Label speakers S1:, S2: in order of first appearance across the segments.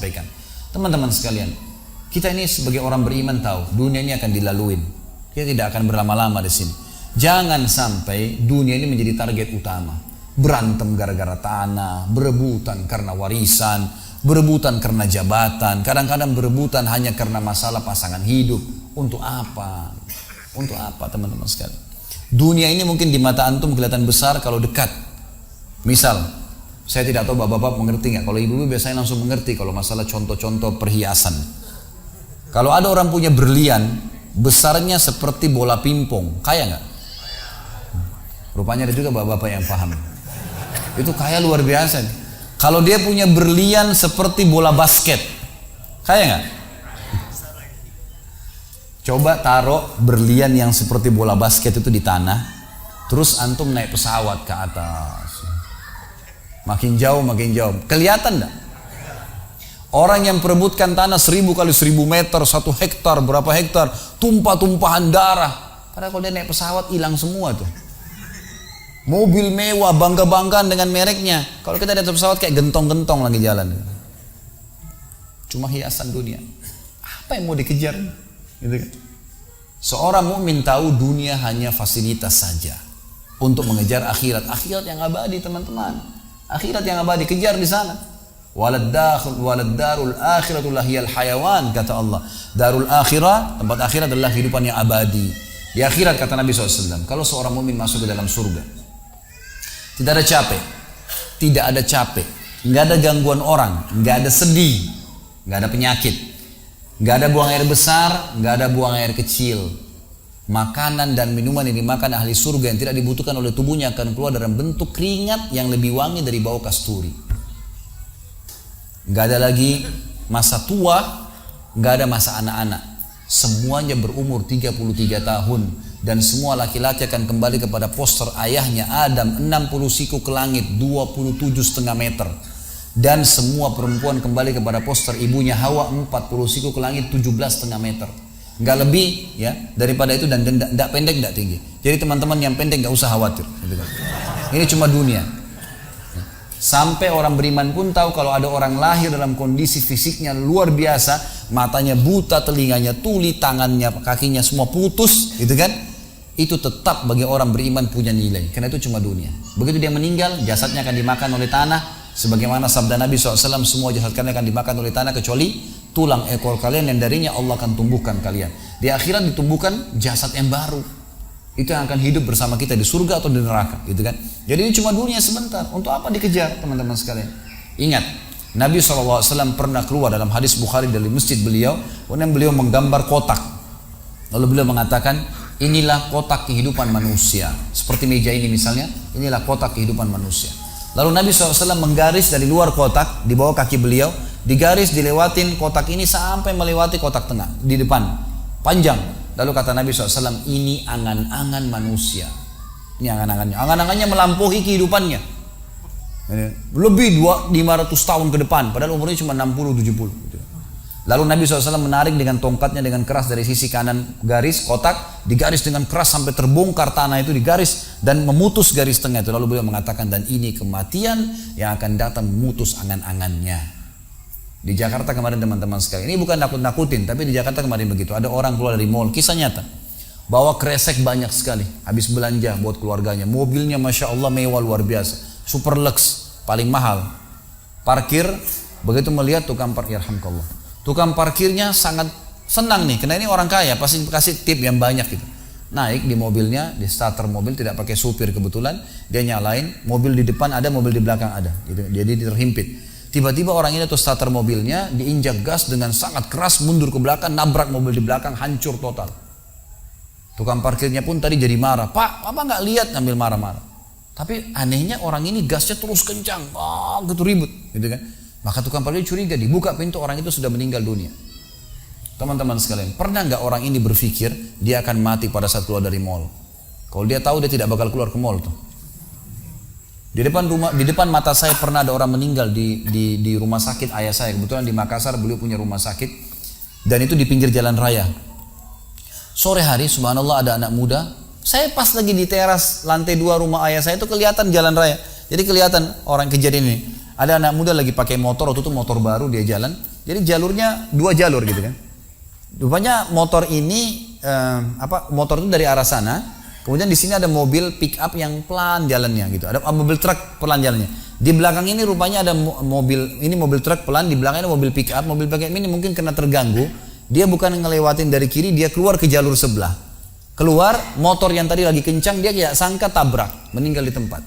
S1: sampaikan. Teman-teman sekalian, kita ini sebagai orang beriman tahu dunia ini akan dilaluin. Kita tidak akan berlama-lama di sini. Jangan sampai dunia ini menjadi target utama. Berantem gara-gara tanah, berebutan karena warisan, berebutan karena jabatan, kadang-kadang berebutan hanya karena masalah pasangan hidup. Untuk apa? Untuk apa teman-teman sekalian? Dunia ini mungkin di mata antum kelihatan besar kalau dekat. Misal, saya tidak tahu bapak-bapak mengerti nggak? Kalau ibu-ibu biasanya langsung mengerti kalau masalah contoh-contoh perhiasan. Kalau ada orang punya berlian, besarnya seperti bola pingpong, kaya nggak? Rupanya ada juga bapak-bapak yang paham. Itu kaya luar biasa nih. Kalau dia punya berlian seperti bola basket, kaya nggak? Coba taruh berlian yang seperti bola basket itu di tanah, terus antum naik pesawat ke atas. Makin jauh, kelihatan enggak? Orang yang perebutkan tanah 1000 kali 1000 meter, 1 hektar, berapa hektar, tumpah-tumpahan darah. Padahal kalau dia naik pesawat hilang semua tuh. Mobil mewah, bangga-banggaan dengan mereknya. Kalau kita naik pesawat kayak gentong-gentong lagi jalan. Cuma hiasan dunia. Apa yang mau dikejar? Gitu kan? Seorang mukmin tahu dunia hanya fasilitas saja untuk mengejar akhirat. Akhirat yang abadi teman-teman. Akhirat yang abadi, kejar di sana. Walad darul akhiratu lahiyal hayawan, kata Allah. Darul akhirah, tempat akhirat adalah kehidupan yang abadi. Di akhirat kata Nabi SAW, kalau seorang mukmin masuk ke dalam surga, tidak ada capek, nggak ada gangguan orang, nggak ada sedih, nggak ada penyakit, nggak ada buang air besar, nggak ada buang air kecil. Makanan dan minuman yang dimakan ahli surga yang tidak dibutuhkan oleh tubuhnya akan keluar dalam bentuk keringat yang lebih wangi dari bau kasturi. Nggak ada lagi masa tua, nggak ada masa anak-anak. Semuanya berumur 33 tahun dan semua laki-laki akan kembali kepada poster ayahnya Adam 60 siku ke langit 27,5 meter. Dan semua perempuan kembali kepada poster ibunya Hawa 40 siku ke langit 17,5 meter. Nggak lebih ya daripada itu, dan nggak pendek nggak tinggi. Jadi teman-teman yang pendek nggak usah khawatir. Ini cuma dunia. Sampai orang beriman pun tahu kalau ada orang lahir dalam kondisi fisiknya luar biasa, matanya buta, telinganya tuli, tangannya, kakinya semua putus, gitu kan? Itu tetap bagi orang beriman punya nilai, karena itu cuma dunia. Begitu dia meninggal, jasadnya akan dimakan oleh tanah. Sebagaimana sabda Nabi SAW, semua jasad kalian akan dimakan oleh tanah kecuali tulang ekor kalian yang darinya Allah akan tumbuhkan kalian. Di akhirat ditumbuhkan jasad yang baru. Itu yang akan hidup bersama kita di surga atau di neraka, gitu kan? Jadi ini cuma dunia sebentar. Untuk apa dikejar, teman-teman sekalian? Ingat, Nabi SAW pernah keluar dalam hadis Bukhari dari masjid beliau, kemudian beliau menggambar kotak. Lalu beliau mengatakan, inilah kotak kehidupan manusia. Seperti meja ini misalnya, inilah kotak kehidupan manusia. Lalu Nabi SAW menggaris dari luar kotak, di bawah kaki beliau, digaris, dilewatin kotak ini sampai melewati kotak tengah, di depan, panjang. Lalu kata Nabi SAW, ini angan-angan manusia. Ini angan-angannya. Angan-angannya melampaui kehidupannya. Lebih 500 tahun ke depan, padahal umurnya cuma 60-70. Lalu Nabi SAW menarik dengan tongkatnya dengan keras dari sisi kanan garis kotak, digaris dengan keras sampai terbongkar tanah itu, digaris dan memutus garis tengah itu. Lalu beliau mengatakan, dan ini kematian yang akan datang memutus angan-angannya. Di Jakarta kemarin teman-teman sekalian, ini bukan nakut-nakutin, tapi di Jakarta kemarin begitu. Ada orang keluar dari mall, kisah nyata, bawa kresek banyak sekali, habis belanja buat keluarganya. Mobilnya Masya Allah mewah luar biasa, super lux, paling mahal. Parkir, begitu melihat tukang parkir, alhamdulillah, tukang parkirnya sangat senang nih, karena ini orang kaya, pasti kasih tip yang banyak gitu. Naik di mobilnya, di starter mobil, tidak pakai supir kebetulan, dia nyalain, mobil di depan ada, mobil di belakang ada, gitu. Jadi terhimpit. Tiba-tiba orang ini tuh starter mobilnya diinjak gas dengan sangat keras, mundur ke belakang, nabrak mobil di belakang, hancur total. Tukang parkirnya pun tadi jadi marah, Pak, apa nggak lihat, ngambil marah-marah. Tapi anehnya orang ini gasnya terus kencang, gitu ribut, gitu kan. Maka tukang parkir curiga, dibuka pintu, orang itu sudah meninggal dunia. Teman-teman sekalian, pernah nggak orang ini berpikir dia akan mati pada saat keluar dari mall? Kalau dia tahu, dia tidak bakal keluar ke mall tuh. Di depan mata saya pernah ada orang meninggal di rumah sakit ayah saya. Kebetulan di Makassar beliau punya rumah sakit, dan itu di pinggir jalan raya. Sore hari subhanallah ada anak muda. Saya pas lagi di teras lantai 2 rumah ayah saya, itu kelihatan jalan raya. Jadi kelihatan orang kejadian ini. Ada anak muda lagi pakai motor, waktu itu motor baru, dia jalan. Jadi jalurnya 2 jalur gitu kan. Rupanya motor ini motor itu dari arah sana, kemudian di sini ada mobil pick up yang pelan jalannya gitu. Ada mobil truk pelan jalannya. Di belakang ini rupanya ada mobil truk pelan, di belakangnya ada mobil pick up. Mobil pick up ini mungkin kena terganggu, dia bukan ngelewatin dari kiri, dia keluar ke jalur sebelah. Keluar, motor yang tadi lagi kencang, dia tidak sangka tabrak, meninggal di tempat.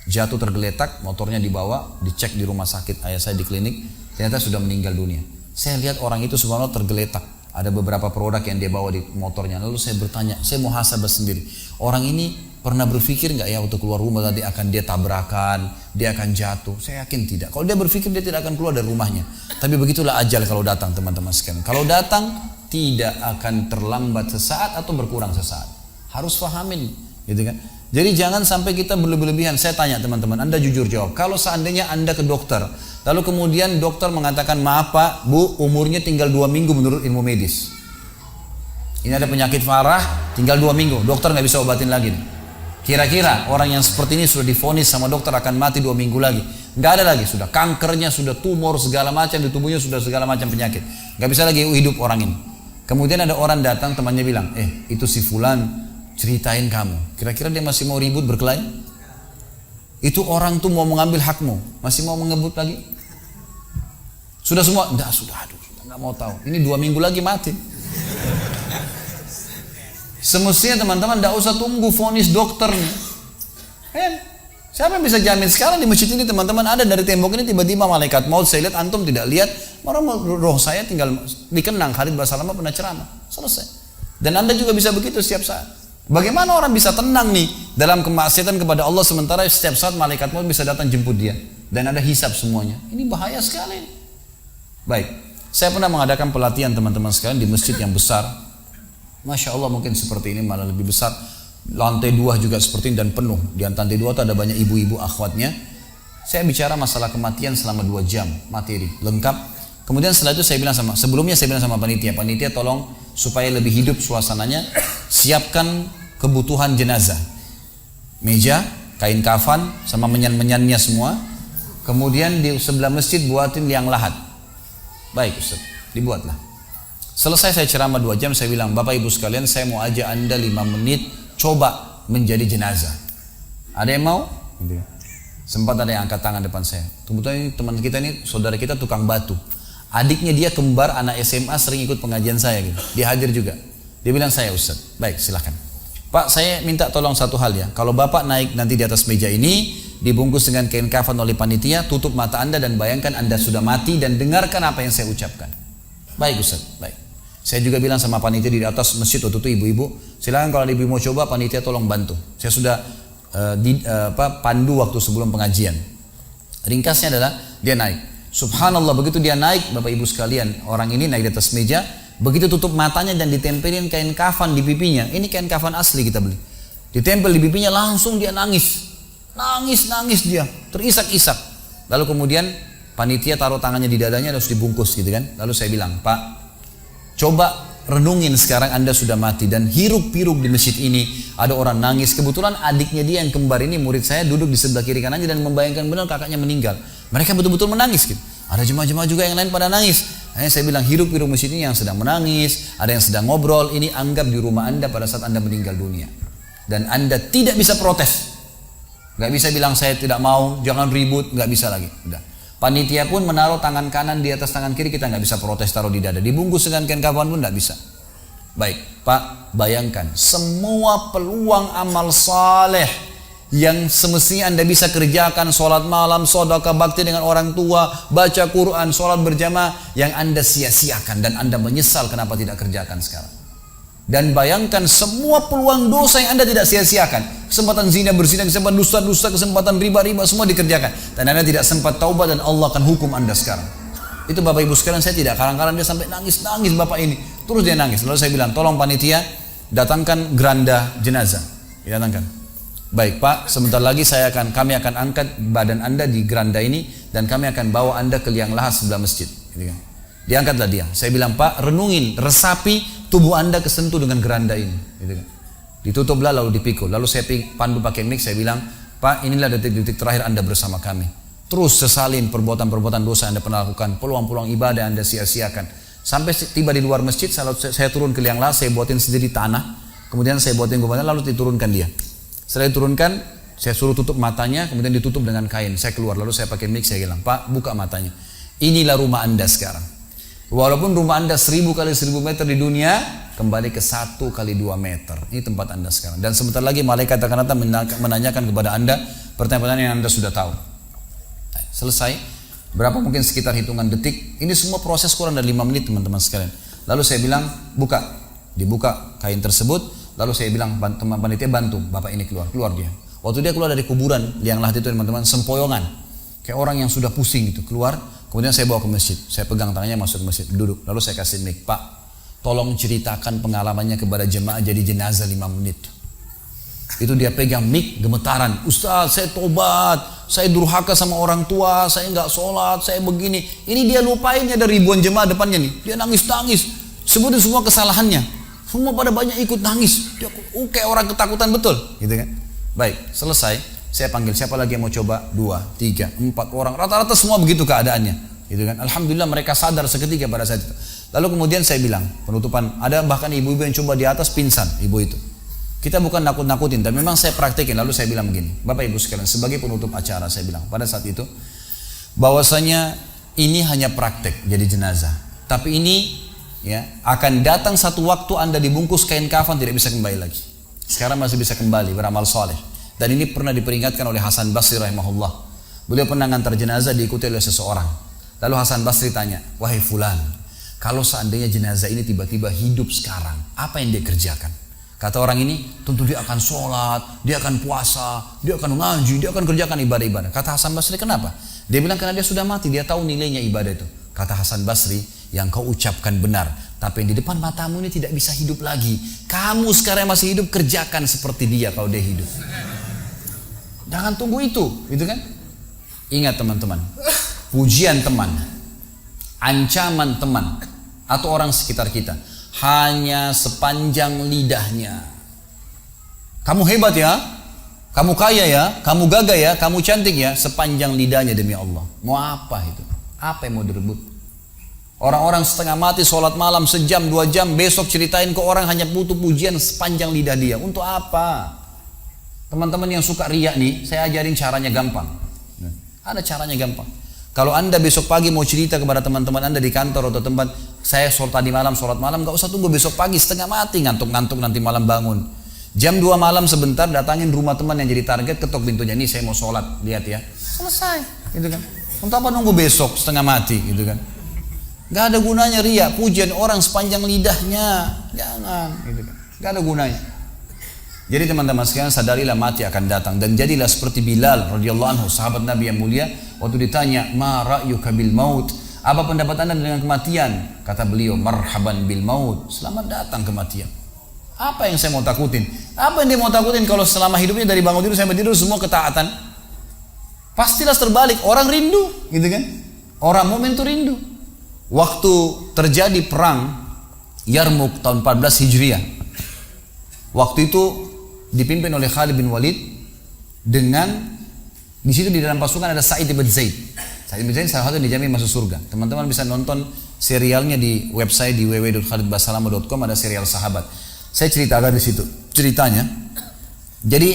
S1: Jatuh tergeletak, motornya dibawa, dicek di rumah sakit ayah saya di klinik, ternyata sudah meninggal dunia. Saya lihat orang itu subhanallah tergeletak. Ada beberapa produk yang dia bawa di motornya. Lalu saya bertanya, saya muhasabah sendiri. Orang ini pernah berpikir nggak ya waktu keluar rumah tadi akan dia tabrakan, dia akan jatuh? Saya yakin tidak. Kalau dia berpikir dia tidak akan keluar dari rumahnya. Tapi begitulah ajal kalau datang teman-teman sekalian. Kalau datang tidak akan terlambat sesaat atau berkurang sesaat. Harus fahamin, gitu kan? Jadi jangan sampai kita berlebihan. Saya tanya teman-teman, Anda jujur jawab. Kalau seandainya Anda ke dokter, lalu kemudian dokter mengatakan, maaf Pak, Bu, umurnya tinggal 2 minggu menurut ilmu medis. Ini ada penyakit parah, tinggal 2 minggu, dokter nggak bisa obatin lagi. Kira-kira orang yang seperti ini sudah divonis sama dokter akan mati 2 minggu lagi. Nggak ada lagi, sudah kankernya, sudah tumor segala macam di tubuhnya, sudah segala macam penyakit. Nggak bisa lagi hidup orang ini. Kemudian ada orang datang, temannya bilang, itu si fulan ceritain kamu. Kira-kira dia masih mau ribut berkelahi? Itu orang tuh mau mengambil hakmu, masih mau mengebut lagi? Sudah semua? Enggak, sudah, nggak mau tahu. Ini 2 minggu lagi mati. Semestinya teman-teman tidak usah tunggu vonis dokter nih. Siapa yang bisa jamin sekarang di masjid ini teman-teman ada dari tembok ini tiba-tiba malaikat maut, saya lihat antum tidak lihat, roh saya tinggal dikenang. Khalid Basalamah pernah ceramah, selesai. Dan Anda juga bisa begitu setiap saat. Bagaimana orang bisa tenang nih dalam kemaksiatan kepada Allah sementara setiap saat malaikat maut bisa datang jemput dia dan ada hisab semuanya. Ini bahaya sekali. Baik, saya pernah mengadakan pelatihan teman-teman sekalian di masjid yang besar. Masya Allah mungkin seperti ini malah lebih besar. Lantai 2 juga seperti ini dan penuh. Di lantai 2 itu ada banyak ibu-ibu akhwatnya. Saya bicara masalah kematian selama 2 jam materi lengkap. Kemudian setelah itu sebelumnya saya bilang sama panitia tolong supaya lebih hidup suasananya, siapkan kebutuhan jenazah. Meja, kain kafan, sama menyan-menyannya semua. Kemudian di sebelah masjid buatin liang lahat. Baik Ustaz, dibuatlah. Selesai saya ceramah 2 jam, saya bilang, Bapak Ibu sekalian, saya mau ajak Anda 5 menit coba menjadi jenazah. Ada yang mau? Sempat ada yang angkat tangan depan saya. Kebetulan teman kita ini, saudara kita tukang batu. Adiknya dia kembar anak SMA sering ikut pengajian saya gitu. Dia hadir juga. Dia bilang, saya Ustaz. Baik, silakan. Pak, saya minta tolong satu hal ya. Kalau Bapak naik nanti di atas meja ini, dibungkus dengan kain kafan oleh panitia, tutup mata Anda dan bayangkan Anda sudah mati dan dengarkan apa yang saya ucapkan. Baik Ustaz, baik. Saya juga bilang sama panitia di atas masjid waktu itu, ibu-ibu, silakan kalau ibu mau coba, panitia tolong bantu. Saya sudah pandu waktu sebelum pengajian. Ringkasnya adalah dia naik. Subhanallah, begitu dia naik, Bapak Ibu sekalian, orang ini naik di atas meja, begitu tutup matanya dan ditempelin kain kafan di pipinya. Ini kain kafan asli kita beli. Ditempel di pipinya, langsung dia nangis dia, terisak-isak. Lalu kemudian panitia taruh tangannya di dadanya, harus dibungkus gitu kan. Lalu saya bilang, Pak, coba renungin sekarang Anda sudah mati dan hiruk-pikuk di masjid ini ada orang nangis. Kebetulan adiknya dia yang kembar ini murid saya duduk di sebelah kiri kanannya dan membayangkan benar kakaknya meninggal. Mereka betul-betul menangis gitu. Ada jemaah-jemaah juga yang lain pada nangis. Hanya saya bilang hiruk-pikuk masjid ini yang sedang menangis, ada yang sedang ngobrol. Ini anggap di rumah Anda pada saat Anda meninggal dunia. Dan Anda tidak bisa protes. Gak bisa bilang saya tidak mau, jangan ribut, gak bisa lagi. Udah. Panitia pun menaruh tangan kanan di atas tangan kiri, kita nggak bisa protes taruh di dada. Dibungkus dengan kain kafan pun nggak bisa. Baik, Pak, bayangkan semua peluang amal saleh yang semestinya Anda bisa kerjakan, sholat malam, sedekah bakti dengan orang tua, baca Quran, sholat berjamaah, yang Anda sia-siakan dan Anda menyesal kenapa tidak kerjakan sekarang. Dan bayangkan semua peluang dosa yang Anda tidak sia-siakan. Kesempatan zina, berzina, kesempatan dusta-dusta, kesempatan riba-riba, semua dikerjakan. Dan Anda tidak sempat taubat dan Allah akan hukum Anda sekarang. Itu Bapak Ibu sekalian, saya tidak karang-karang dia sampai nangis-nangis Bapak ini. Terus dia nangis. Lalu saya bilang, tolong panitia datangkan geranda jenazah. Datangkan. Baik Pak, sebentar lagi kami akan angkat badan Anda di geranda ini dan kami akan bawa Anda ke liang lahat sebelah masjid. Diangkatlah dia. Saya bilang, Pak, renungin, resapi tubuh Anda kesentuh dengan geranda ini. Ditutuplah lalu dipikul. Lalu saya pandu pakai mic, saya bilang, Pak, inilah detik-detik terakhir Anda bersama kami. Terus sesalin perbuatan-perbuatan dosa yang Anda pernah lakukan, peluang-peluang ibadah yang Anda sia-siakan. Sampai tiba di luar masjid, saya turun ke liang lahat, saya buatin sendiri tanah, kemudian saya buatin gubernur, lalu diturunkan dia. Setelah diturunkan, saya suruh tutup matanya, kemudian ditutup dengan kain. Saya keluar, lalu saya pakai mic, saya bilang, Pak, buka matanya. Inilah rumah Anda sekarang. Walaupun rumah Anda 1000 kali 1000 meter di dunia, kembali ke 1 kali 2 meter. Ini tempat Anda sekarang. Dan sebentar lagi malaikat akan datang menanyakan kepada Anda pertanyaan-pertanyaan yang Anda sudah tahu. Selesai. Berapa mungkin sekitar hitungan detik. Ini semua proses kurang dari 5 menit teman-teman sekalian. Lalu saya bilang, buka. Dibuka kain tersebut. Lalu saya bilang, teman panitia bantu. Bapak ini keluar. Keluar dia. Waktu dia keluar dari kuburan liang lahat itu teman-teman, sempoyongan. Kayak orang yang sudah pusing gitu. Keluar. Kemudian saya bawa ke masjid. Saya pegang tangannya masuk ke masjid. Duduk. Lalu saya kasih mic. Pak, tolong ceritakan pengalamannya kepada jemaah jadi jenazah 5 menit. Itu dia pegang mic, gemetaran. Ustaz, saya tobat. Saya durhaka sama orang tua. Saya nggak sholat. Saya begini. Ini dia lupain, ada ribuan jemaah depannya nih. Dia nangis-nangis. Sebutin semua kesalahannya. Semua pada banyak ikut nangis. Dia kayak orang ketakutan betul. Gitu kan. Baik, selesai. Saya panggil siapa lagi yang mau coba? 2, 3, 4 orang. Rata-rata semua begitu keadaannya. Gitu kan. Alhamdulillah mereka sadar seketika pada saat itu. Lalu kemudian saya bilang, penutupan, ada bahkan ibu-ibu yang coba di atas pingsan, ibu itu. Kita bukan nakut-nakutin, tapi memang saya praktekin. Lalu saya bilang begini, Bapak Ibu sekalian, sebagai penutup acara saya bilang pada saat itu, bahwasanya ini hanya praktek jadi jenazah. Tapi ini ya akan datang satu waktu Anda dibungkus kain kafan tidak bisa kembali lagi. Sekarang masih bisa kembali beramal soleh. Dan ini pernah diperingatkan oleh Hasan Basri rahimahullah. Beliau pernah ngantar jenazah diikuti oleh seseorang. Lalu Hasan Basri tanya, wahai fulan, kalau seandainya jenazah ini tiba-tiba hidup sekarang, apa yang dia kerjakan? Kata orang ini, tentu dia akan sholat, dia akan puasa, dia akan ngaji, dia akan kerjakan ibadah-ibadah. Kata Hasan Basri, kenapa? Dia bilang karena dia sudah mati, dia tahu nilainya ibadah itu. Kata Hasan Basri, yang kau ucapkan benar, tapi yang di depan matamu ini tidak bisa hidup lagi. Kamu sekarang masih hidup, kerjakan seperti dia kalau dia hidup. Jangan tunggu itu, gitu kan? Ingat teman-teman, pujian teman, ancaman teman, atau orang sekitar kita, hanya sepanjang lidahnya. Kamu hebat ya, kamu kaya ya, kamu gagah ya, kamu cantik ya, sepanjang lidahnya demi Allah. Mau apa itu? Apa yang mau direbut? Orang-orang setengah mati sholat malam sejam 2 jam, besok ceritain ke orang hanya butuh pujian sepanjang lidah dia. Untuk apa? Teman-teman yang suka riak nih, saya ajarin caranya gampang. Ada caranya gampang. Kalau Anda besok pagi mau cerita kepada teman-teman Anda di kantor atau tempat, saya sholat tadi malam, sholat malam, gak usah tunggu besok pagi setengah mati, ngantuk-ngantuk nanti malam bangun. Jam 2 malam sebentar datangin rumah teman yang jadi target, ketok pintunya, nih saya mau sholat, lihat ya. Selesai, gitu kan. Untuk apa nunggu besok setengah mati, gitu kan. Gak ada gunanya riak, pujian orang sepanjang lidahnya, jangan, gitu kan. Gak ada gunanya. Jadi teman-teman sekalian, sadarilah mati akan datang dan jadilah seperti Bilal radhiyallahu anhu, sahabat Nabi yang mulia. Waktu ditanya, ma ra'yuka bil maut, apa pendapat Anda dengan kematian? Kata beliau, marhaban bil maut, selamat datang kematian. Apa yang saya mau takutin? Apa yang dia mau takutin kalau selama hidupnya dari bangun tidur sampai tidur semua ketaatan? Pastilah terbalik, orang rindu, gitu kan? Orang mukmin itu rindu. Waktu terjadi perang Yarmuk tahun 14 Hijriah, waktu itu dipimpin oleh Khalid bin Walid dengan di situ di dalam pasukan ada Sa'id bin Zaid. Sa'id bin Zaid salah satu yang dijamin masuk surga. Teman-teman bisa nonton serialnya di website di www.khalidbasalama.com, ada serial sahabat. Saya ceritakan di situ ceritanya. Jadi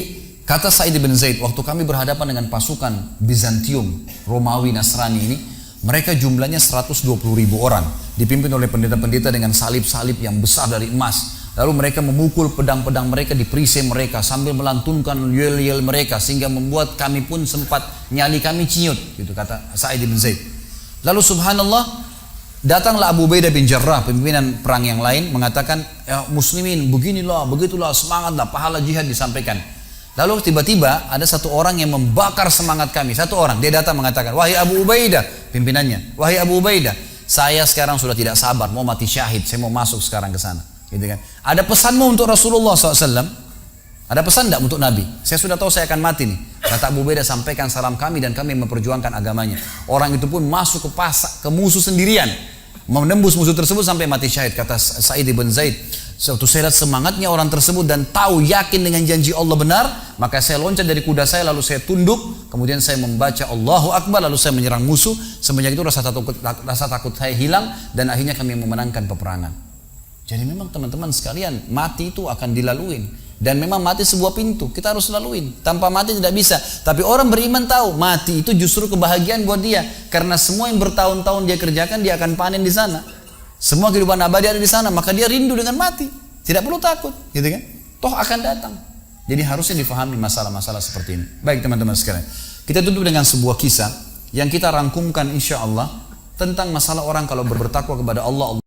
S1: kata Sa'id bin Zaid, waktu kami berhadapan dengan pasukan Bizantium, Romawi, Nasrani ini, mereka jumlahnya 120.000 orang, dipimpin oleh pendeta-pendeta dengan salib-salib yang besar dari emas. Lalu mereka memukul pedang-pedang mereka di perisai mereka sambil melantunkan yel-yel mereka sehingga membuat kami pun sempat nyali kami ciut, gitu kata Sa'id bin Zaid. Lalu subhanallah, datanglah Abu Ubaidah bin Jarrah, pimpinan perang yang lain, mengatakan, ya muslimin beginilah, begitulah, semangatlah, pahala jihad disampaikan. Lalu tiba-tiba ada satu orang yang membakar semangat kami. Satu orang, dia datang mengatakan, wahai Abu Ubaidah, pimpinannya, wahai Abu Ubaidah, saya sekarang sudah tidak sabar, mau mati syahid, saya mau masuk sekarang ke sana. Gitu kan? Ada pesanmu untuk Rasulullah SAW? Ada pesan tidak untuk Nabi? Saya sudah tahu saya akan mati nih. Kata Abu Ubaidah, sampaikan salam kami dan kami memperjuangkan agamanya. Orang itu pun masuk ke musuh sendirian, menembus musuh tersebut sampai mati syahid. Kata Sa'id bin Zaid, Suatu saya lihat semangatnya orang tersebut dan tahu yakin dengan janji Allah benar, maka saya loncat dari kuda saya lalu saya tunduk, kemudian saya membaca Allahu Akbar lalu saya menyerang musuh. Semenjak itu rasa takut saya hilang dan akhirnya kami memenangkan peperangan. Jadi memang teman-teman sekalian, mati itu akan dilaluin dan memang mati sebuah pintu, kita harus laluin. Tanpa mati tidak bisa. Tapi orang beriman tahu mati itu justru kebahagiaan buat dia, karena semua yang bertahun-tahun dia kerjakan dia akan panen di sana. Semua kehidupan abadi ada di sana, maka dia rindu dengan mati. Tidak perlu takut, gitu kan? Toh akan datang. Jadi harusnya difahami masalah-masalah seperti ini. Baik teman-teman sekalian, kita tutup dengan sebuah kisah yang kita rangkumkan insya Allah tentang masalah orang kalau bertakwa kepada Allah.